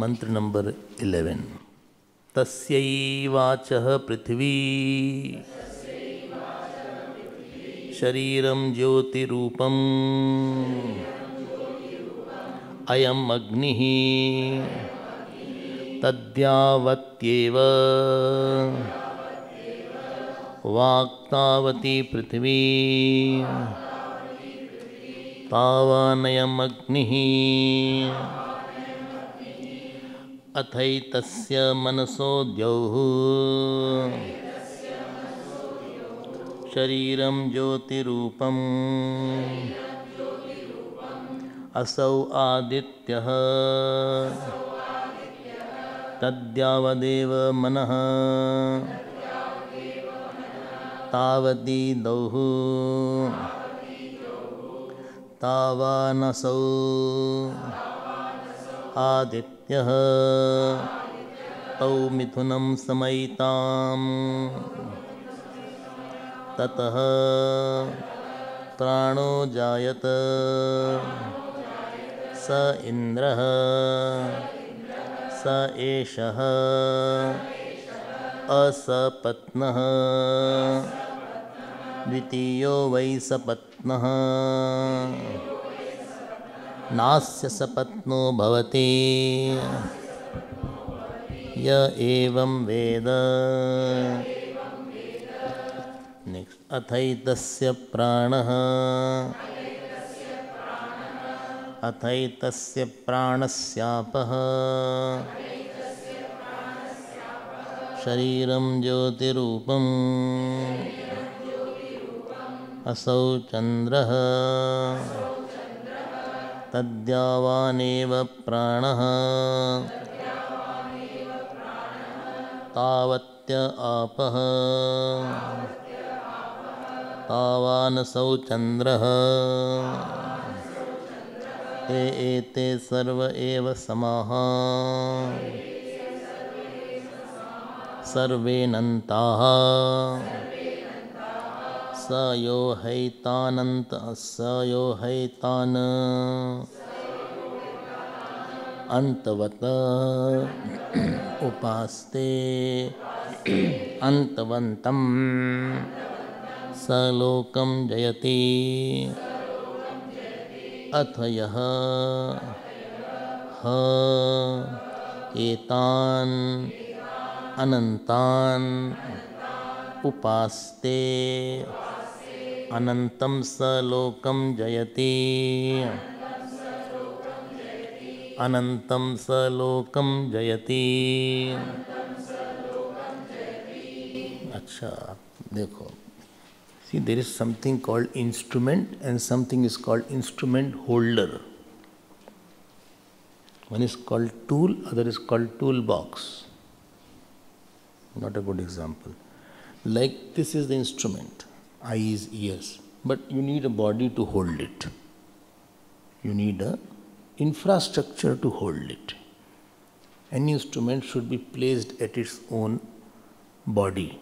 मंत्र नंबर 11। तस्यैवाचः पृथ्वी शरीरं ज्योतिरूपम् अयम् अग्निः तद्यावत्येव वाक्तावती पृथ्वी तावानयम् अग्निः अथैतस्य मनसो द्यौः शरीरं ज्योतिरूपम् असौ आदित्यः तद्यावदेव मनः तावती द्यौः तावानसौ आदित्यः तौ मिथुनं समयिताम् ततः प्राणो जायत स इन्द्रः स एषः असपत्नः द्वितीयो वै सपत्नः नास्य सपत्नो भवति य एवं वेद। नेक्स्ट अथैतस्य प्राणः अथैतस्य प्राणस्यापः शरीरं ज्योतिरूपम् असौ चन्द्रः तद्यावानेव प्राणः तावत्य आपः तावानसौ चन्द्रः ते एते सर्व एव समाः सर्वेऽनन्ताः स यो हैतान् अन्तवत उपास्ते अन्तवन्तं स लोकं जयति अथ यः ह एतान् अनन्तान् उपास्ते अनन्तं स लोकं जयति अनन्तं स लोकं जयति। अच्छा देखो, see there is something called instrument and something is called instrument holder. One is called tool, other is called toolbox. Not a good example. Like this is the instrument, eyes, ears, but you need a body to hold it. You need a infrastructure to hold it. Any instrument should be placed at its own body.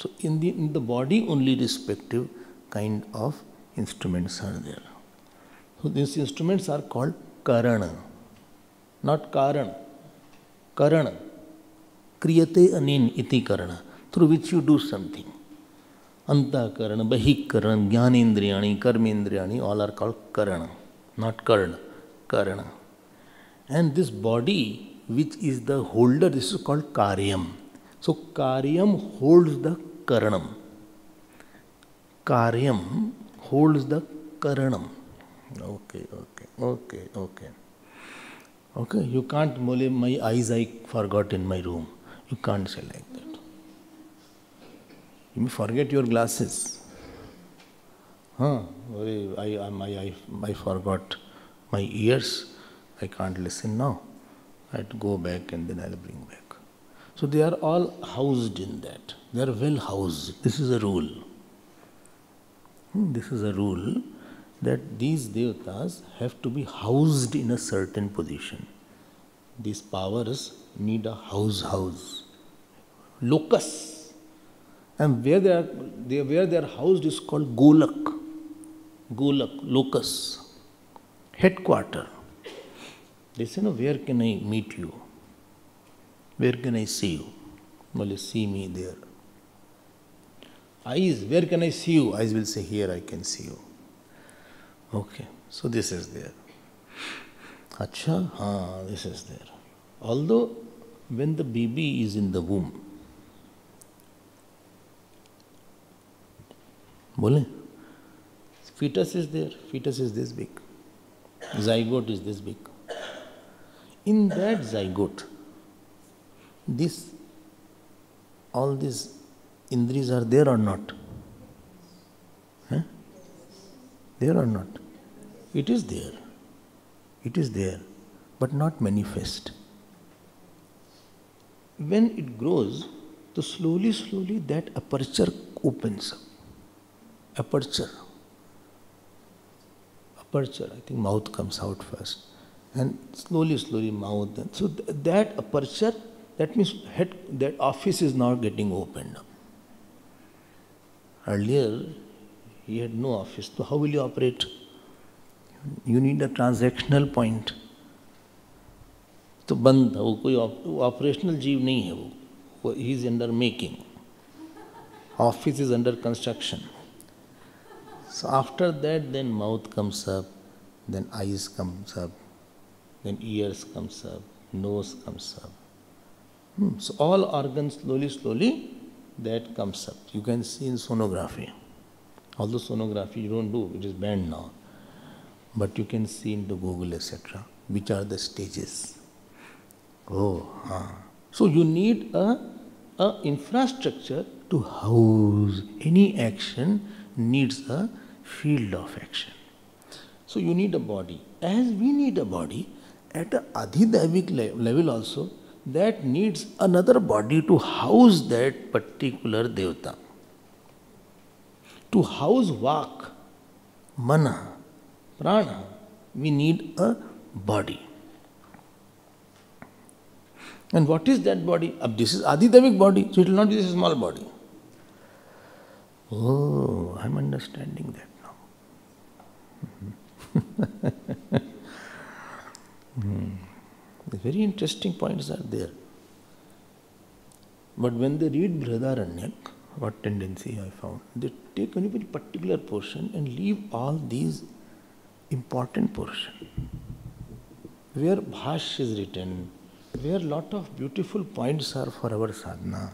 So in the body only respective kind of instruments are there. So these instruments are called karana, not karan. Karana. Kriyate anin iti karana, through which you do something. Anta karana, bahik karana, jnanendriyani, karmendriyani, all are called karana, not karna, karana. And this body, which is the holder, this is called karyam. So karyam holds the karanam. Karyam holds the karanam. Okay, you can't mole my eyes I forgot in my room. You can't say like that. You may forget your glasses. I forgot my ears. I can't listen now. I have to go back and then I'll bring back. So they are all housed in that. They are well housed. This is a rule. This is a rule that these devatas have to be housed in a certain position. These powers need a house. Locus. And where they are housed is called Golak, locus, headquarter. They say, no, where can I meet you? Where can I see you? Well, see me there. Eyes, where can I see you? Eyes will say, here I can see you. Okay, so this is there. Acha, this is there. Although, when the baby is in the womb, bole, fetus is there, fetus is this big, zygote is this big. In that zygote, all these indris are there or not? Huh? There or not? It is there. It is there, but not manifest. When it grows, so slowly, slowly that aperture opens up. Aperture, I think mouth comes out first. And slowly, slowly mouth. And so that aperture, that means that office is now getting opened up. Earlier, he had no office. So how will you operate? You need a transactional point. तो बंद था वो, कोई operational जीव नहीं है वो, he is under making, office is under construction. So after that, then mouth comes up, then eyes comes up, then ears comes up, nose comes up. So all organs slowly, slowly that comes up. You can see in sonography. Although sonography you don't do, it is banned now. But you can see in the Google, etc., which are the stages. So you need a infrastructure to house any action needs a field of action. So you need a body. As we need a body, at an adhidavik level also, that needs another body to house that particular devata. To house vak, mana, prana, we need a body. And what is that body? This is adhidavik body, so it will not be this small body. Oh, I am understanding that now. The very interesting points are there. But when they read Brihadaranyaka, what tendency I found, they take only very particular portion and leave all these important portion. Where Bhash is written, where lot of beautiful points are for our sadhana,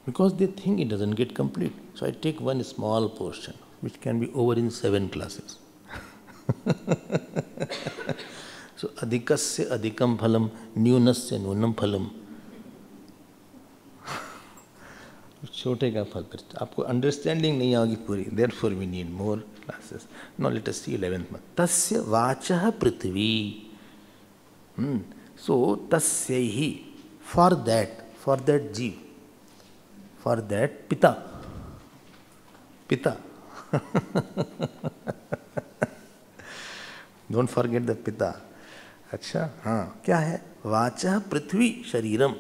because they think it doesn't get complete. So I take one small portion, which can be over in 7 classes. So adhikasya adhikam phalam, nyunasya nyunam phalam. छोटे का फल पर आपको understanding नहीं आएगी पूरी. Therefore we need more classes. Now let us see 11th month. Tasya vachah prithvi. So tasyaihi, for that jeev, for that pita. Don't forget the pita. अच्छा, हाँ, क्या है? वाचा पृथ्वी शरीरम.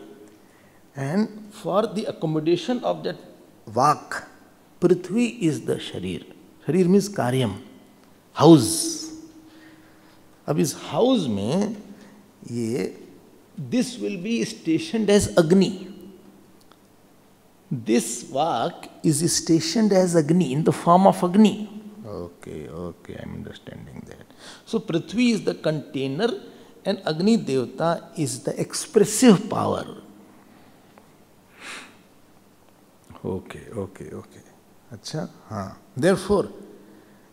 And for the accommodation of that vak, prithvi is the sharir. Sharir means karyam, house. अब इस house में ये this will be stationed as Agni. This vak is stationed as Agni, in the form of Agni. Okay, I am understanding that. So Prithvi is the container and Agni Devata is the expressive power. Okay. Achha, हाँ. Therefore,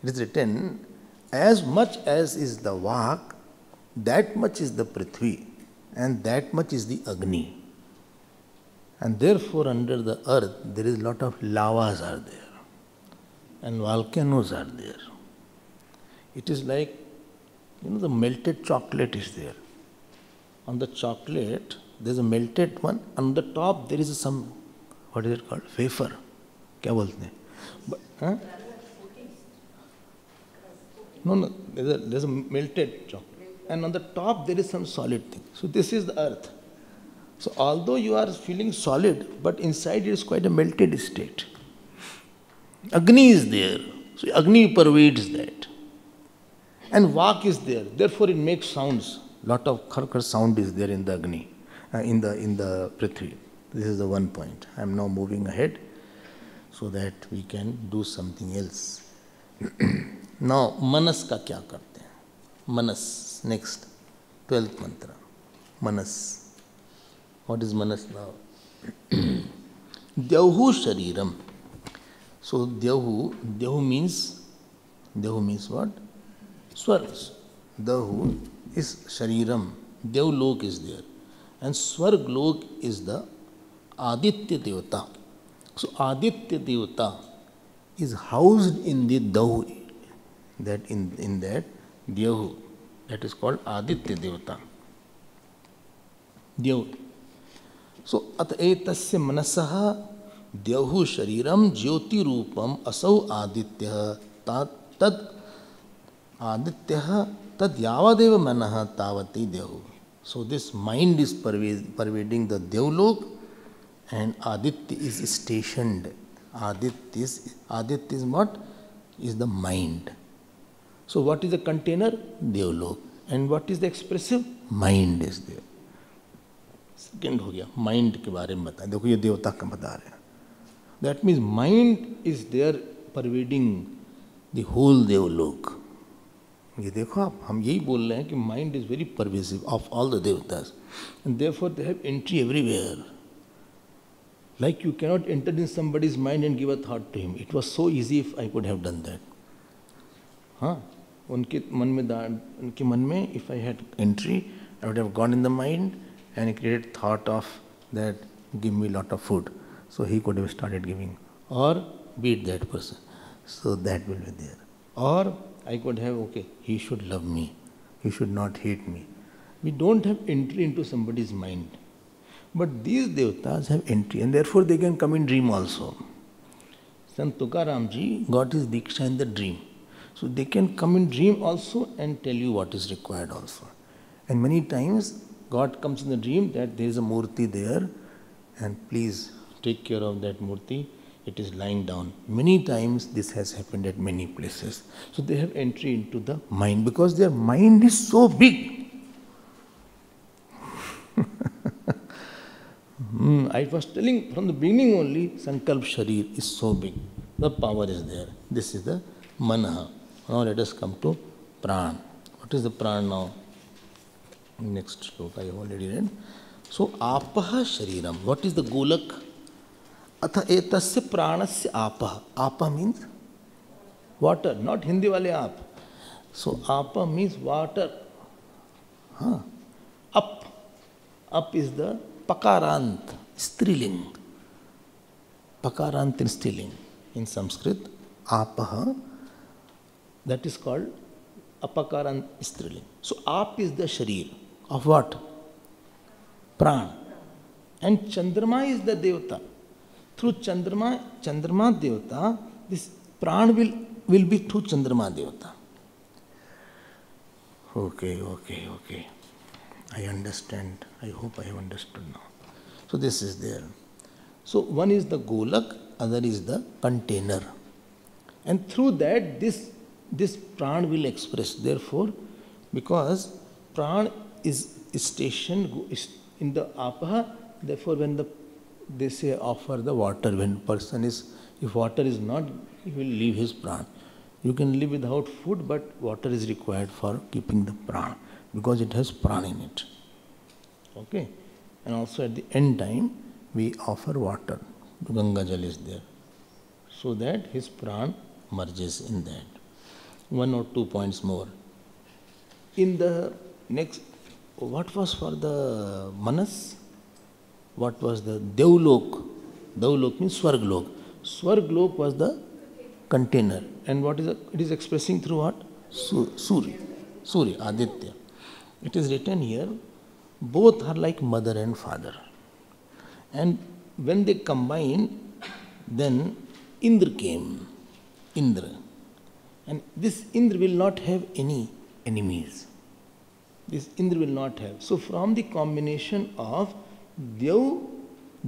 it is written, as much as is the vak, that much is the Prithvi, and that much is the Agni. And therefore, under the earth, there is a lot of lavas are there, and volcanoes are there. It is like, the melted chocolate is there. On the chocolate, there is a melted one. On the top, there is some, what is it called? Wafer. क्या बोलते हैं? No, there's a melted chocolate. And on the top, there is some solid thing. So this is the earth. So although you are feeling solid, but inside it is quite a melted state. Agni is there. So Agni pervades that. And vak is there. Therefore it makes sounds. Lot of khar sound is there in the Agni, in the Prithvi. This is the one point. I am now moving ahead so that we can do something else. Now, Manas का क्या करते हैं? Manas, next, 12th mantra. Manas. What is Manas now? Dyauhu Shariram. So Dyauhu means what? Swarg. Dyauhu is Shariram. Dyaulok is there. And Swarglok is the Aditya Devata. So Aditya Devata is housed in the Dyauhu. That in that Dyauhu, that is called Aditya Devata. Dyauhu. So Ataetasya Manasaha Dyauhu Shariram Jyoti Rupam Asau Aditya Tad Aditya Tad Yavadeva Manaha Tavati Dyauhu. So this mind is pervading the Dyaulok, and Aditya is stationed. Aditya is what? Is the mind. So what is the container? Dyaulok. And what is the expressive? Mind is there. Second हो गया, mind के बारे में बताएं. देखो ये देवता का बता रहे हैं. That means mind is there pervading the whole Devalok. ये देखो आप, हम यही बोल रहे हैं कि mind is very pervasive of all the devatas, and therefore they have entry everywhere. Like you cannot enter in somebody's mind and give a thought to him. It was so easy if I could have done that. हाँ, उनके मन में if I had entry, I would have gone in the mind and created thought of that, give me lot of food. So he could have started giving, or beat that person. So that will be there. Or I could have, okay, he should love me, he should not hate me. We don't have entry into somebody's mind. But these devatas have entry, and therefore they can come in dream also. Sant Tukaram ji got his diksha in the dream. So they can come in dream also and tell you what is required also. And many times God comes in the dream that there is a murti there, and please take care of that murti. It is lying down. Many times this has happened at many places. So they have entry into the mind because their mind is so big. I was telling from the beginning only, Sankalp Sharir is so big. The power is there. This is the Manaha. Now let us come to Pran. What is the Pran now? Next sloka I have already read. So, Apaha Shariram. What is the Golak? Atha etasya pranasya Apaha. Apa means water, not Hindi wale aap. So, Apa means water. Up. Up is the Pakarant, Striling. Pakarant in Striling. In Sanskrit, Apaha, that is called Apakarant Striling. So, Ap is the Sharir of what? Pran. And Chandrama is the Devata. Through Chandrama Devata, this Pran will be through Chandrama Devata. Okay. I understand. I hope I have understood now. So this is there. So one is the Golak, other is the container. And through that, this Pran will express. Therefore, because Pran is stationed in the Apaha, therefore when they say offer the water, when person is, if water is not, he will leave his Pran. You can live without food, but water is required for keeping the Pran, because it has Pran in it. Okay? And also at the end time, we offer water. Ganga Jal is there. So that his Pran merges in that. 1 or 2 points more. In the next, what was for the Manas? What was the Devalok? Devalok means Swarglok. Swarglok was the container. And what is it? It is expressing through what? Surya, Aditya. It is written here, both are like mother and father. And when they combine, then Indra came. Indra. And this Indra will not have any enemies. This Indra will not have. So from the combination of Dyav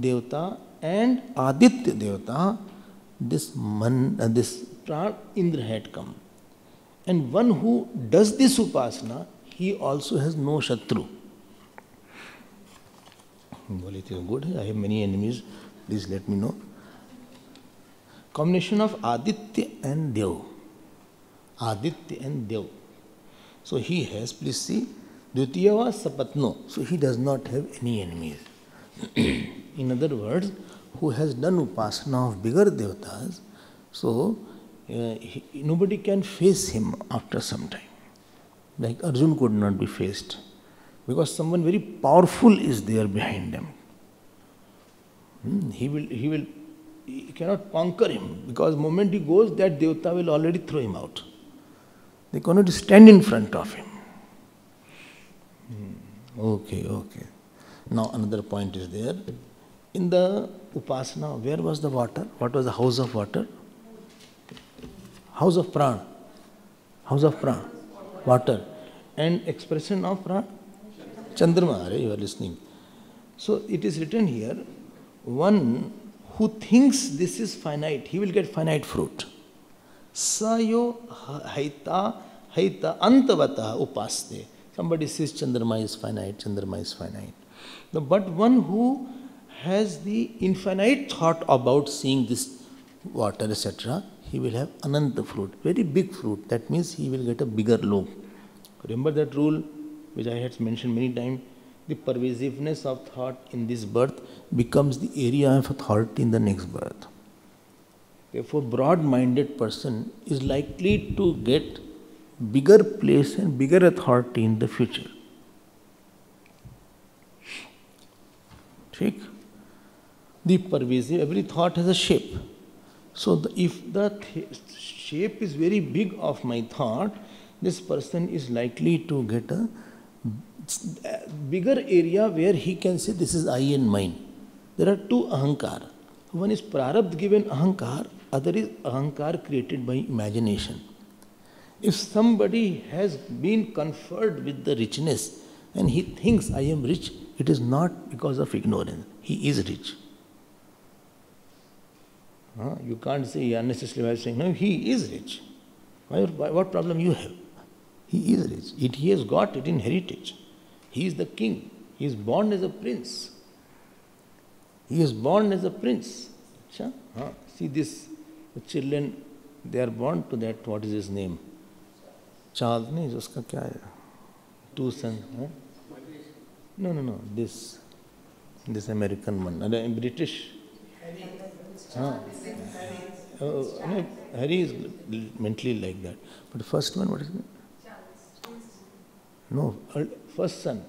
Devata and Aditya Devata, this Pran Indra had come. And one who does this Upasana, he also has no Shatru. Well, it is good. I have many enemies. Please let me know. Combination of Aditya and Dev. Aditya and Dev. So he has, please see, Dvitiyava Sapatno. So he does not have any enemies. In other words, who has done upasana of bigger devatas, so nobody can face him after some time. Like Arjun could not be faced, because someone very powerful is there behind them. He cannot conquer him, because the moment he goes, that devata will already throw him out. They cannot stand in front of him. Okay. Now another point is there. In the upasana, where was the water? What was the house of water? House of prana. House of prana. Water. And expression of prana? Chandrama. You are listening. So it is written here, one who thinks this is finite, he will get finite fruit. Sayo haita antavata upaste. Somebody says Chandrama is finite. But one who has the infinite thought about seeing this water, etc., he will have ananta fruit, very big fruit. That means he will get a bigger lobe. Remember that rule which I had mentioned many times? The pervasiveness of thought in this birth becomes the area of authority in the next birth. Therefore, broad-minded person is likely to get bigger place and bigger authority in the future. ठीक? The pervasive, every thought has a shape. So if the shape is very big of my thought, this person is likely to get a bigger area where he can say this is I and mine. There are two ahankar. One is prarabdha given ahankar, other is ahankar created by imagination. If somebody has been conferred with the richness and he thinks I am rich, it is not because of ignorance. He is rich. You can't say unnecessarily by saying, no, he is rich. What problem you have? He is rich. He has got it in heritage. He is the king. He is born as a prince. See this, the children, they are born to that, what is his name? Charles, no, uska kya hai? Two sons. No, this American one, British. Harry is mentally like that. But the first one, what is it? No, first son.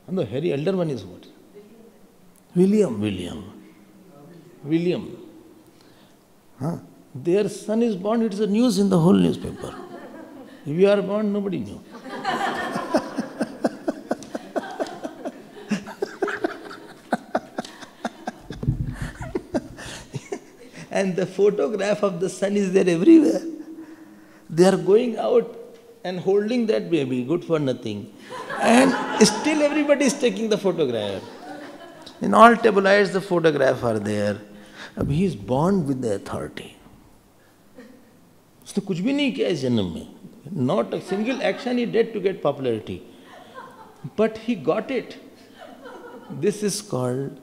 No, Harry, elder one is what? William. Their son is born, it is a news in the whole newspaper. If you are born, nobody knew. And the photograph of the son is there everywhere. They are going out and holding that baby, good for nothing. And still everybody is taking the photograph. In all tabloids, the photographs are there. He is born with the authority. उसने कुछ भी नहीं किया इस जन्म में. Not a single action he did to get popularity. But he got it. This is called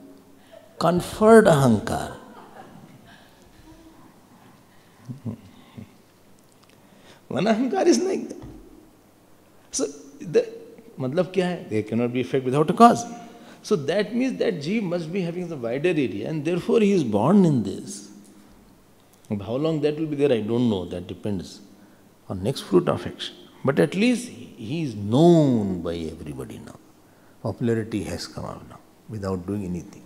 conferred ahankar. One ahankar is like that. So, matlab kya hai? There cannot be effect without a cause. So that means that jeev must be having the wider area and therefore he is born in this. How long that will be there, I don't know. That depends on next fruit of action. But at least he is known by everybody now. Popularity has come out now without doing anything.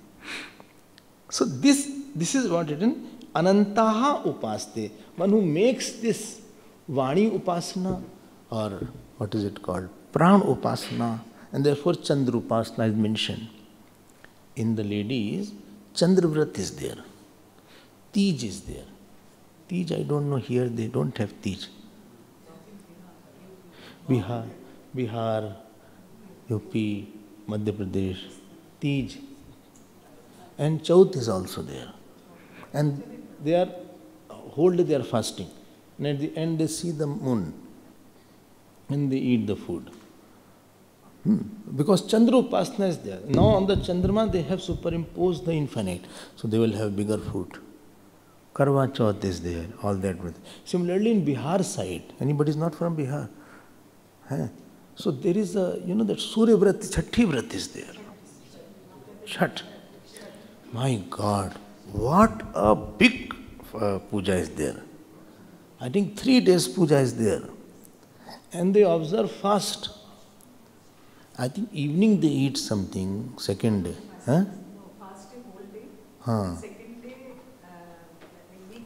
So this is what written, Anantaha upaste. One who makes this Vani upasana, or what is it called? Pran upasana, and therefore Chandra upasana is mentioned. In the ladies, Chandravrat is there. Tej is there. Tej, I don't know, here they don't have Tej. Bihar, UP, Madhya Pradesh, Tej. And Chaut is also there. And they are, whole day they are fasting. And at the end they see the moon and they eat the food. Because Chandra Upasana is there. Now on the Chandrama they have superimposed the infinite. So they will have bigger food. Karwa Chauth is there, all that. Similarly in Bihar side, anybody is not from Bihar. So there is a, that Surya Vrat, Chhathi Vrat is there. Chhat. My God, what a big puja is there. I think 3 days puja is there. And they observe fast. I think evening they eat something, second day. No, fasting whole day. Second day, evening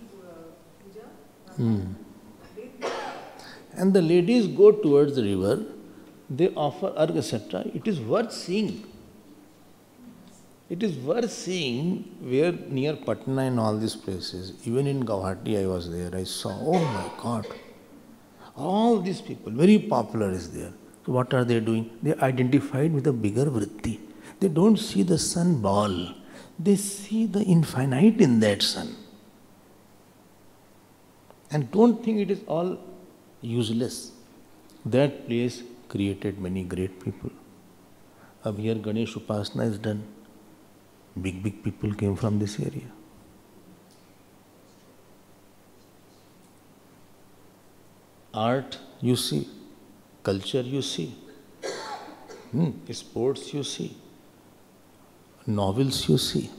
puja. And the ladies go towards the river, they offer arg, etc. It is worth seeing. It is worth seeing where near Patna and all these places, even in Guwahati I was there, I saw, oh my God, all these people, very popular is there. So what are they doing? They are identified with a bigger vritti. They don't see the sun ball. They see the infinite in that sun. And don't think it is all useless. That place created many great people. Ab here Ganesh Upasana is done. Big people came from this area. Art you see, culture you see, sports you see, novels you see,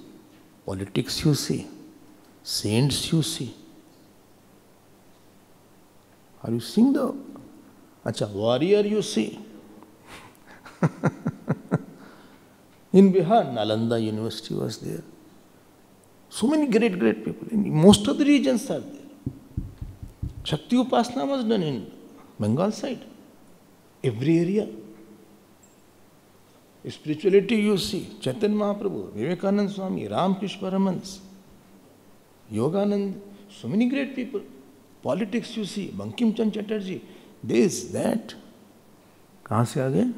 politics you see, saints you see. Are you seeing the warrior you see? In Bihar, Nalanda University was there. So many great people. In most of the regions are there. Shakti Upasana was done in Bengal side. Every area. Spirituality you see. Chaitanya Mahaprabhu, Vivekananda Swami, Ramakrishna Paramahans, Yoganand, so many great people. Politics you see, Bankim Chand Chatterjee, this, that. Kahan se aa gaye?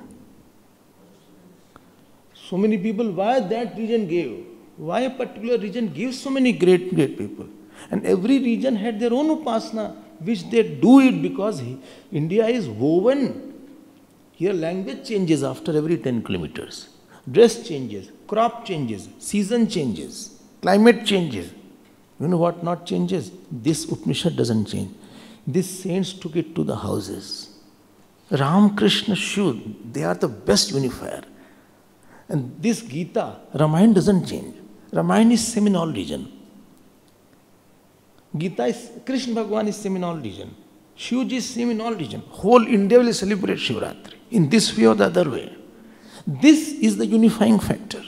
So many people, why that region gave? Why a particular region gives so many great people? And every region had their own upasana, which they do it because India is woven. Here language changes after every 10 kilometers. Dress changes, crop changes, season changes, climate changes. You know what not changes? This Upanishad doesn't change. These saints took it to the houses. Ram, Krishna, Shiv, they are the best unifier. And this Gita, Ramayana doesn't change. Ramayana is Seminole region. Gita is, Krishna Bhagavan is Seminole region. Shivji is Seminole region. Whole India will celebrate Shivratri in this way or the other way. This is the unifying factor.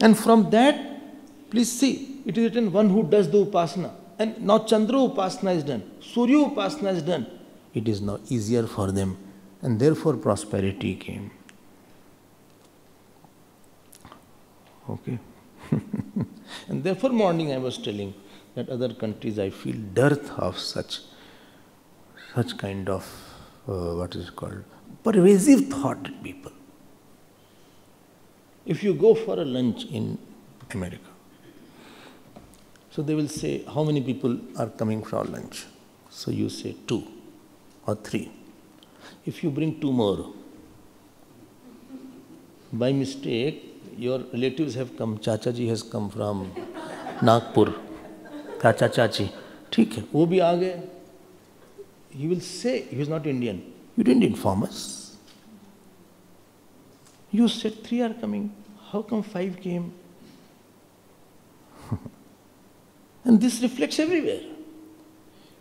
And from that, please see, it is written one who does the Upasana. And now Chandra Upasana is done. Surya Upasana is done. It is now easier for them. And therefore prosperity came. Okay. And therefore morning I was telling that other countries I feel dearth of such kind of, what is it called, pervasive thought people. If you go for a lunch in America, so they will say, how many people are coming for lunch? So you say 2 or 3. If you bring 2 more, by mistake, your relatives have come, Chacha ji has come from Nagpur, Chacha Chachi, ठीक है, वो भी आ गए. He will say, he is not Indian, you didn't inform us. You said 3 are coming, how come 5 came? And this reflects everywhere.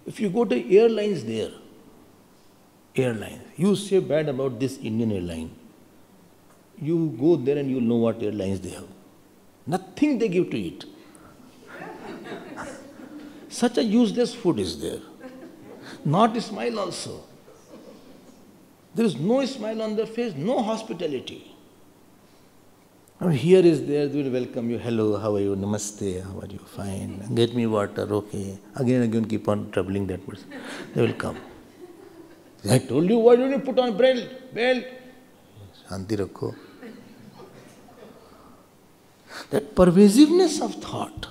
If you go to airlines there, you say bad about this Indian airline. You go there and you know what airlines they have. Nothing they give to eat. Such a useless food is there. Not a smile also. There is no smile on their face, no hospitality. Now here is there, they will welcome you. Hello, how are you? Namaste, how are you? Fine. Get me water, okay. Again and again keep on troubling that person. They will come. I told you, why don't you put on belt? Shanti rakho. That pervasiveness of thought.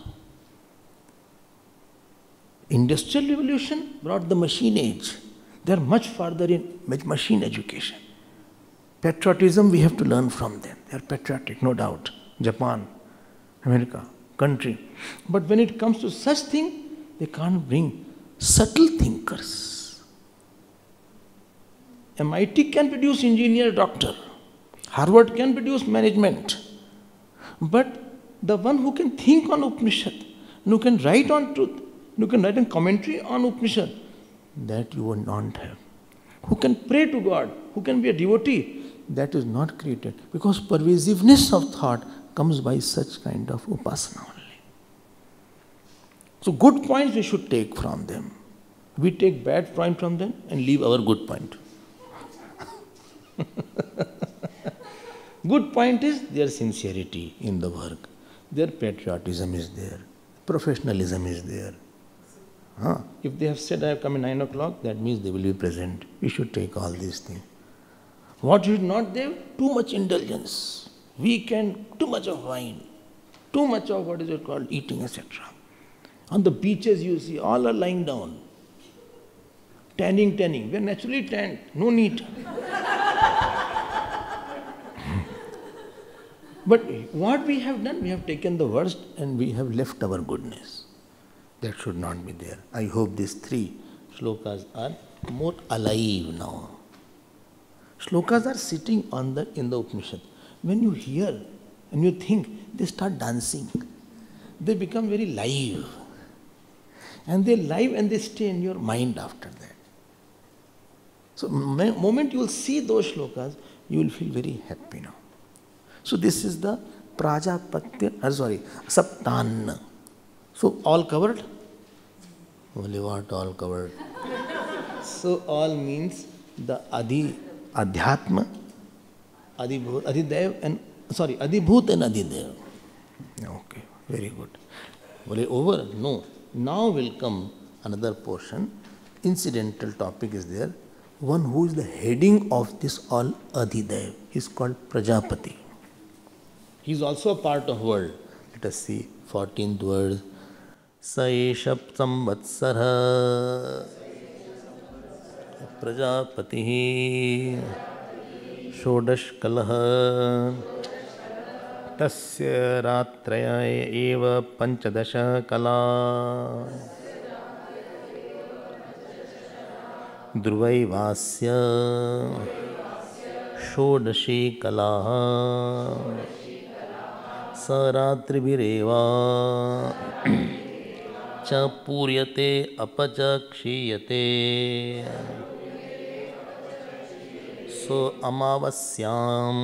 Industrial revolution brought the machine age. They are much farther in machine education. Patriotism, we have to learn from them. They are patriotic, no doubt. Japan, America, country. But when it comes to such thing, they can't bring subtle thinkers. MIT can produce engineer, doctor. Harvard can produce management. But the one who can think on Upanishad, and who can write on truth, and who can write a commentary on Upanishad, that you will not have. Who can pray to God, who can be a devotee, that is not created. Because pervasiveness of thought comes by such kind of upasana only. So good points we should take from them. We take bad point from them and leave our good point. Good point is their sincerity in the work. Their patriotism is there. Professionalism is there. If they have said, I have come at 9 o'clock, that means they will be present. We should take all these things. What should not there? Too much indulgence. Weekend, too much of wine. Too much of what is it called, eating, etc. On the beaches you see, all are lying down. Tanning. We are naturally tanned. No need. But what we have done, we have taken the worst and we have left our goodness. That should not be there. I hope these 3 shlokas are more alive now. Shlokas are sitting in the Upanishad. When you hear and you think, they start dancing. They become very live. And they live and they stay in your mind after that. So moment you will see those shlokas, you will feel very happy now. So this is the Prajapatya, Saptanna. So all covered? Only what all covered? So all means the Adhyatma, Adhidev and Adhibhut and Adhidev. Okay, very good. Well, over? No. Now will come another portion. Incidental topic is there. One who is the heading of this all Adhidev is called Prajapati. He is also a part of world. Let us see 14th word. Saeshap samvatsara Prajapati Shodash Kalaha Tasya Ratraya Eva Panchadasha Kala Druvai Vasya Shodashi Kala Saratribhireva Cha Puryate Apachakshiyate So Amavasyam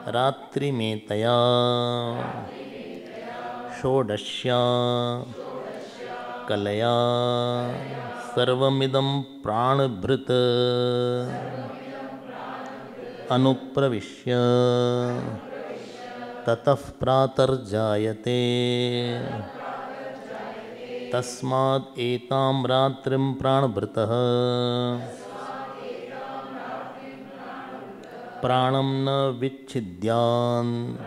Ratri Metaya Shodashya Kalaya Sarvamidam Pranabhrita Anupravishya Tataf Pratarjayate Tasmad Etam Ratrim Pranabhritaha Pranam na vichidyan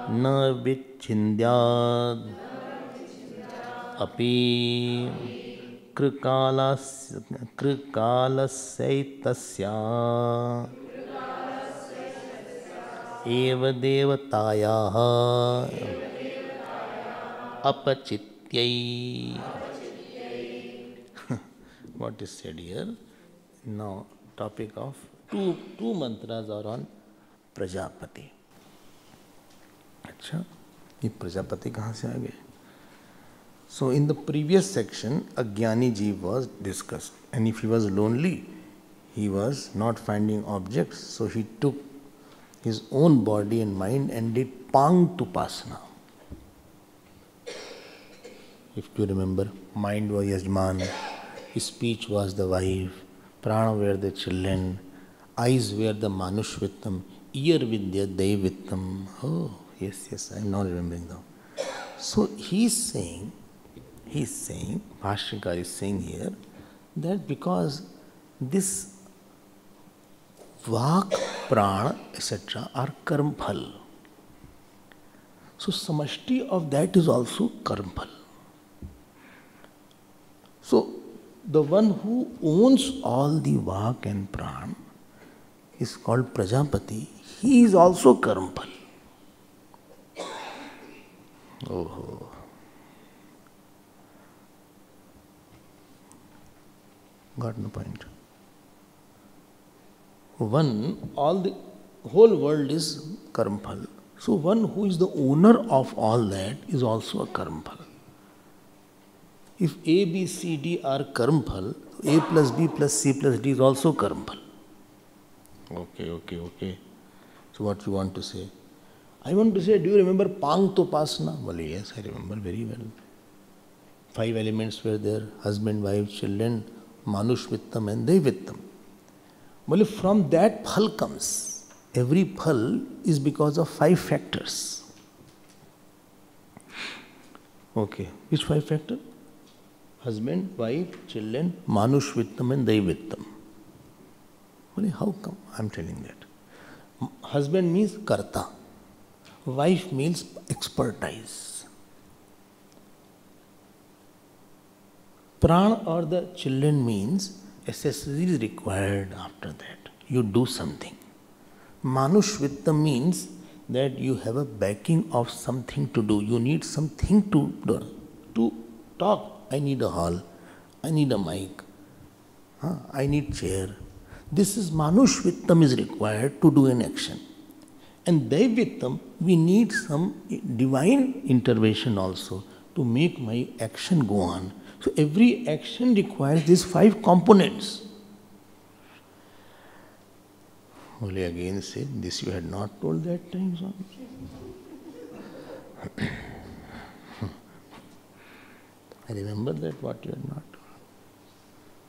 na vichhindyad api krikalasaitasya eva devatayaha apachityai. What is said here? Now, topic of two mantras are on Prajapati. अच्छा, ये प्रजापति कहाँ से आ गए? So in the previous section, Ajnani Jeev was discussed, and if he was lonely, he was not finding objects, so he took his own body and mind and did Pangtupasana. If you remember, mind was Yajman, his speech was the wife, prana were the children, eyes were the Manushvittam, ear vidya Daivittam. Oh, yes, I am now remembering now. So he is saying, Bhashyakar is saying here, that because this Vak, Prana, etc. are karma phal. So samashti of that is also karmphal. So the one who owns all the vak and pran is called Prajapati. He is also karmphal. Oh. Got no point. The whole world is karmphal. So one who is the owner of all that is also a karmphal. If A, B, C, D are karmphal, A plus B plus C plus D is also karmphal. Okay. So what you want to say? I want to say, do you remember Pangtopasana? Well, yes, I remember very well. 5 elements were there: husband, wife, children, Manush Vittam and Devittam. Well, from that phal comes. Every phal is because of 5 factors. Okay, which 5 factors? Husband, wife, children, Manush Vittam and Devittam. Well, how come? I am telling that. Husband means karta. Wife means expertise. Pran or the children means accessories required after that. You do something. Manush Vittam means that you have a backing of something to do. You need something to do. To talk. I need a hall. I need a mic. I need chair. This is Manush Vittam is required to do an action. And Daivittam, we need some divine intervention also to make my action go on. So every action requires these 5 components. Only again said, this you had not told that time, son. I remember that what you had not told.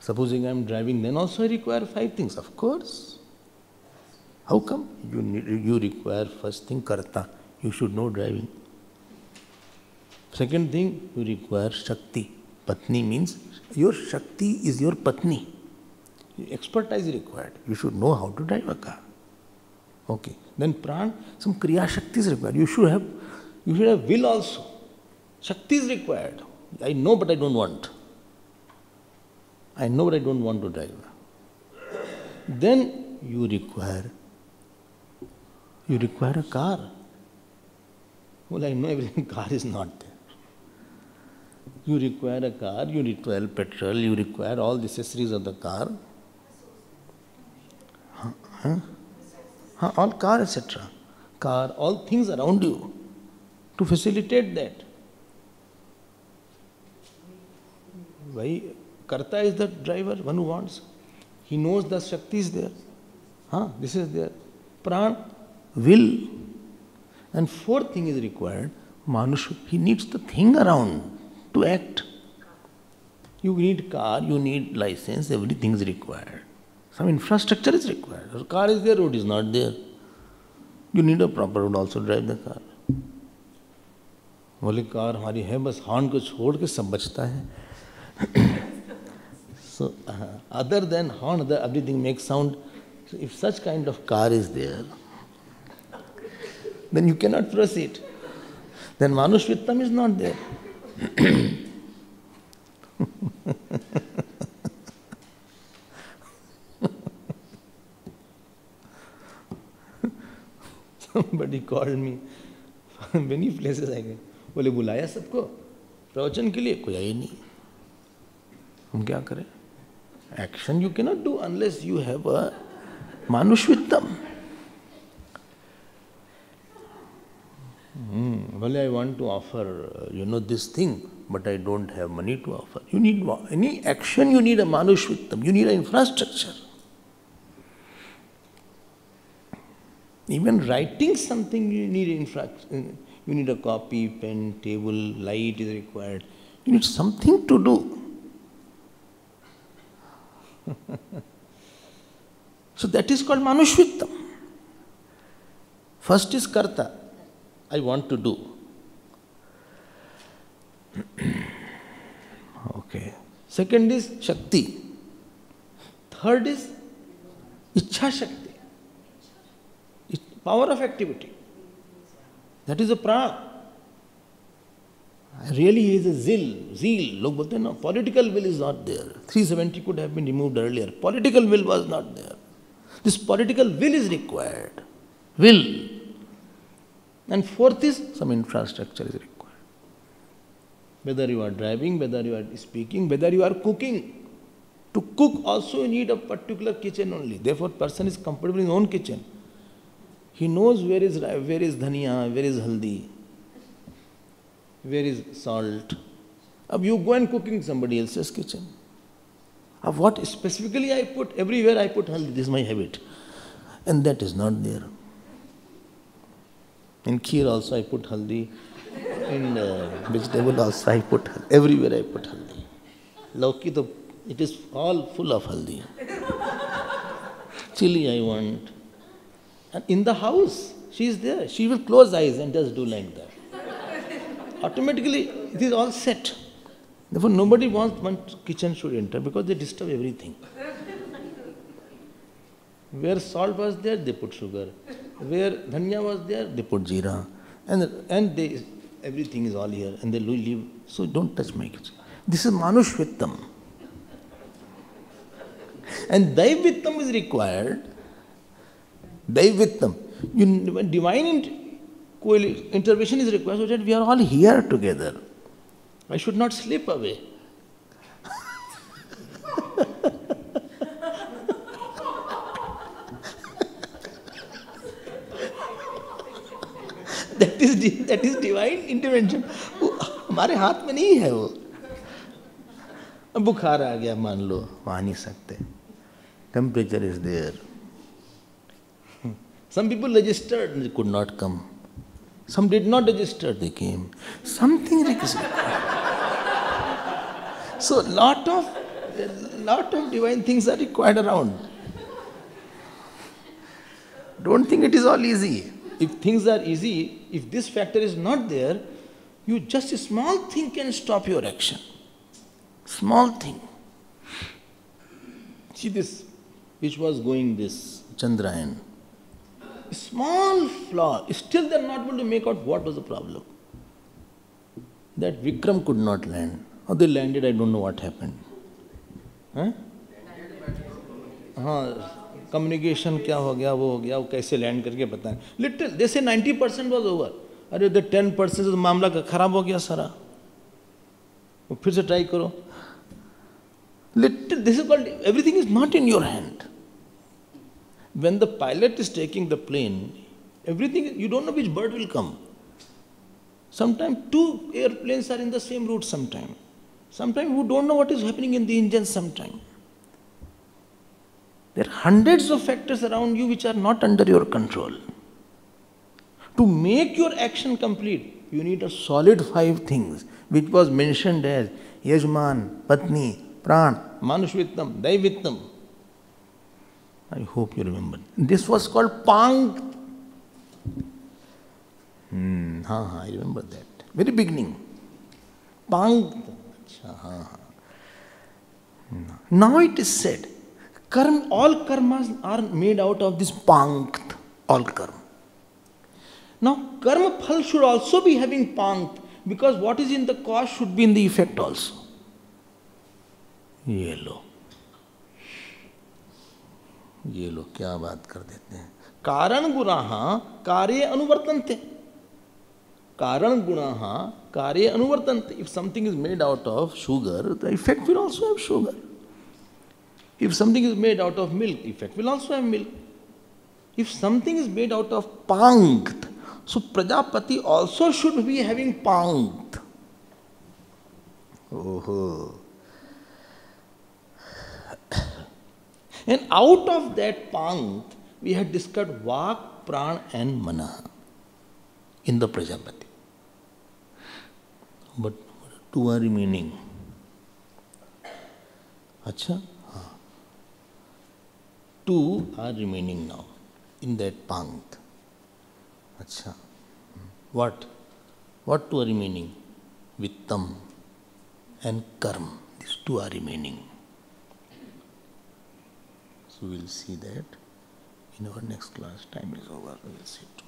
Supposing I am driving, then also I require 5 things. Of course. How come? You require first thing karta. You should know driving. Second thing, you require shakti. Patni means your shakti is your patni. Expertise is required. You should know how to drive a car. Okay. Then pran, some kriya shakti is required. You should have will also. Shakti is required. I know, but I don't want. I know, but I don't want to drive. Then you require a car. Well, I know everything. Car is not there. You require a car, you require petrol, you require all the accessories of the car. All car, etc. Car, all things around you to facilitate that. Why? Karta is the driver, one who wants. He knows the Shakti is there. This is there. Pran, will. And 4th thing is required, Manush, he needs the thing around to act. You need car, you need license, everything is required. Some infrastructure is required. If car is there, road is not there. You need a proper road also to drive the car. बोले car हमारी है बस horn को छोड़ के सब बचता है. So other than horn, everything makes sound. So if such kind of car is there, then you cannot proceed. Then Manush Vittam is not there. Somebody called me. Many places I गए. बोले बुलाया सबको प्रवचन के लिए, कोई आया नहीं. हम क्या करें? Action you cannot do unless you have a Manush Vittam. Well, I want to offer, this thing, but I don't have money to offer. You need any action, you need a Manush Vittam. You need an infrastructure. Even writing something, you need you need a copy, pen, table, light is required. You need something to do. So that is called Manush Vittam. First is Karta. I want to do. Okay. Second is Shakti. Third is Ichha Shakti. Power of activity. That is a prana. Really is a zeal. Look, bolte no, political will is not there. 370 could have been removed earlier. Political will was not there. This political will is required. Will. And fourth is some infrastructure is required. Whether you are driving, whether you are speaking, whether you are cooking. To cook also you need a particular kitchen only. Therefore, person is comfortable in his own kitchen. He knows where is dhania, where is haldi, where is salt. Now you go and cook in somebody else's kitchen. What specifically I put, everywhere I put haldi, this is my habit. And that is not there. In kheer also I put haldi. In vegetable also I put haldi. Everywhere I put haldi. Lauki to, it is all full of haldi. Chili I want. And in the house, she is there. She will close eyes and just do like that. Automatically, it is all set. Therefore, nobody wants one kitchen should enter because they disturb everything. Where salt was there, they put sugar. Where dhania was there, they put jeera. And they, everything is all here. And they leave. So don't touch my kitchen. This is Manushvittam. And Daivittam is required. Daivittam. Divine intervention is required so that we are all here together. I should not slip away. that is divine intervention. हमारे हाथ में नहीं है वो. बुखार आ गया मान लो, वहाँ नहीं सकते. Temperature is there. Some people registered and they could not come. Some did not register, they came. Something required. So lot of divine things are required around. Don't think it is all easy. If things are easy, if this factor is not there, you just a small thing can stop your action. Small thing. See this, which was going this Chandrayaan. Small flaw, still they are not able to make out what was the problem. That Vikram could not land. How they landed, I don't know what happened. Communication क्या हो गया, वो हो गया, वो कैसे land करके बताएं. Little, they say 90% was over. अरे the 10% मामला का खराब हो गया सारा. वो फिर से ट्राई करो. Little, this is called, everything is not in your hand. When the pilot is taking the plane, everything, you don't know which bird will come. Sometimes two airplanes are in the same route sometime. Sometimes you don't know what is happening in the engine sometime. There are hundreds of factors around you which are not under your control. To make your action complete, you need a solid 5 things, which was mentioned as Yajman, Patni, Pran, Manushvittam, Daivittam. I hope you remember. This was called Pankt. I remember that. Very beginning. Pankt. Now it is said, all karmas are made out of this Pankt. All karma. Now karma phal should also be having Pankt, because what is in the cause should be in the effect also. ये लोग क्या बात कर देते हैं. कारण गुणाः कार्ये अनुवर्तन्ते. कारण गुणाः कार्ये अनुवर्तन्ते. If something is made out of sugar, the effect will also have sugar. If something is made out of milk, effect will also have milk. If something is made out of Pankt, so Prajapati also should be having Pankt. And out of that Pankt, we had discussed Vak, Pran and Mana in the Prajapati. But 2 are remaining. Acha? 2 are remaining now in that Pankt. Acha. What? What 2 are remaining? Vittam and Karm. These 2 are remaining. So we will see that in our next class. Time is over. We will see it.